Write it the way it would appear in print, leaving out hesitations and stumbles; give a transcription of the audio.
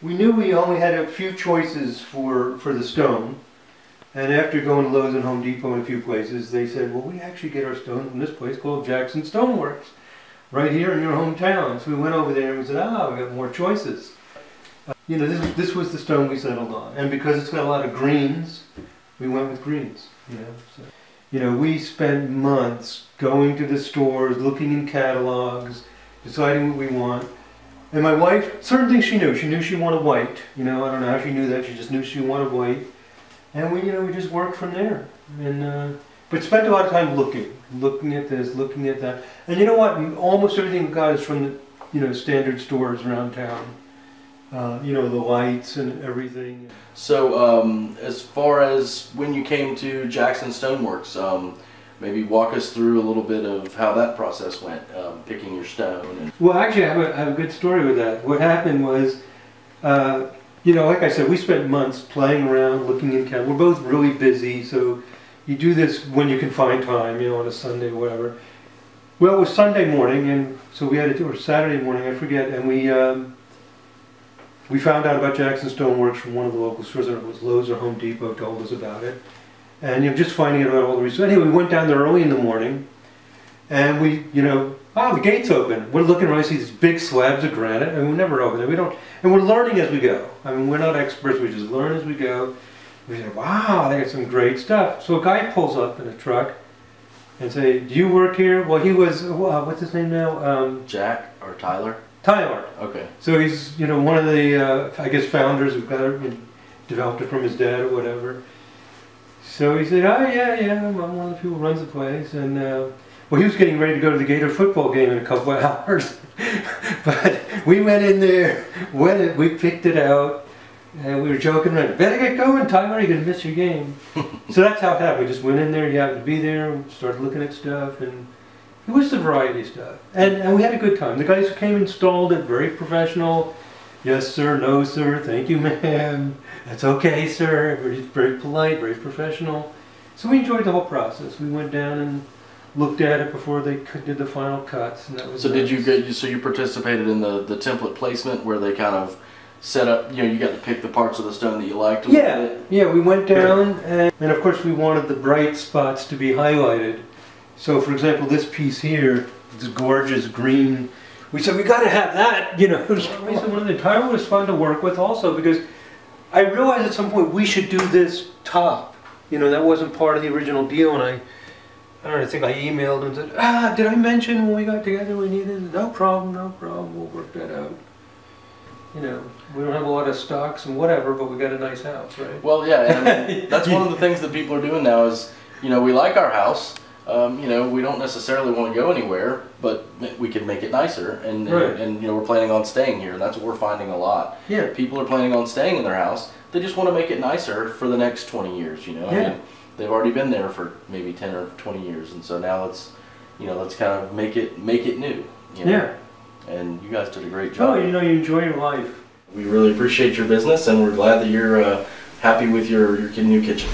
we knew we only had a few choices for the stone. And after going to Lowe's and Home Depot and a few places, they said, well, we actually get our stone from this place called Jackson Stoneworks, right here in your hometown. So we went over there and we said, we got more choices. You know, this was the stone we settled on. And because it's got a lot of greens, we went with greens. So, we spent months going to the stores, looking in catalogs, deciding what we want. And my wife, certain things she knew. She knew she wanted white. I don't know how she knew that. She just knew she wanted white. And we just worked from there. And but spent a lot of time looking at this, looking at that. And you know what? Almost everything we got is from the standard stores around town. The lights and everything. So as far as when you came to Jackson Stoneworks, maybe walk us through a little bit of how that process went, picking your stone. Well, actually, I have a good story with that. What happened was, like I said, we spent months playing around, looking in camp. We're both really busy, so you do this when you can find time, on a Sunday or whatever. Well, it was Sunday morning, and so we had to do it, or Saturday morning, I forget, and we found out about Jackson Stoneworks from one of the local stores. I don't know if it was Lowe's or Home Depot told us about it. And just finding out about all the research. Anyway, we went down there early in the morning, and we, the gate's open. We're looking around, we see these big slabs of granite, and we never open it. And we're learning as we go. I mean, we're not experts, we just learn as we go. We say, wow, they got some great stuff. So a guy pulls up in a truck and say, do you work here? Well, he was, what's his name now? Jack or Tyler? Tyler. Okay. So he's, one of the, I guess, founders who got it, developed it from his dad or whatever. So he said, yeah, I'm one of the people who runs the place. And, well, he was getting ready to go to the Gator football game in a couple of hours. But we went in there, we picked it out, and we were joking around, better get going, Tyler, you're going to miss your game. So that's how it happened. We just went in there, you happened to be there, started looking at stuff, and it was a variety of stuff. And we had a good time. The guys who came and installed it, very professional. Yes, sir, no, sir, thank you, ma'am. That's okay, sir. Very polite, very professional. So we enjoyed the whole process. We went down and looked at it before they did the final cuts. And that was so nice. So you participated in the template placement where they kind of set up, you got to pick the parts of the stone that you liked a little bit? Yeah, we went down, and of course we wanted the bright spots to be highlighted. So for example, this piece here, this gorgeous green, we said we got to have that, The Tyler was fun to work with also, because I realized at some point we should do this top. That wasn't part of the original deal, and I don't know, I think I emailed and said, did I mention when we got together we needed it? No problem, we'll work that out. We don't have a lot of stocks and whatever, but we got a nice house, right? Well, yeah, and I mean, that's one of the things that people are doing now is, we like our house. We don't necessarily want to go anywhere, but we can make it nicer, and right. and we're planning on staying here, and that's what we're finding a lot. Yeah. People are planning on staying in their house. They just want to make it nicer for the next 20 years. Yeah. I mean, they've already been there for maybe 10 or 20 years, and so now let's kind of make it new. Yeah. And you guys did a great job. Oh, you enjoy your life. We really appreciate your business, and we're glad that you're happy with your new kitchen.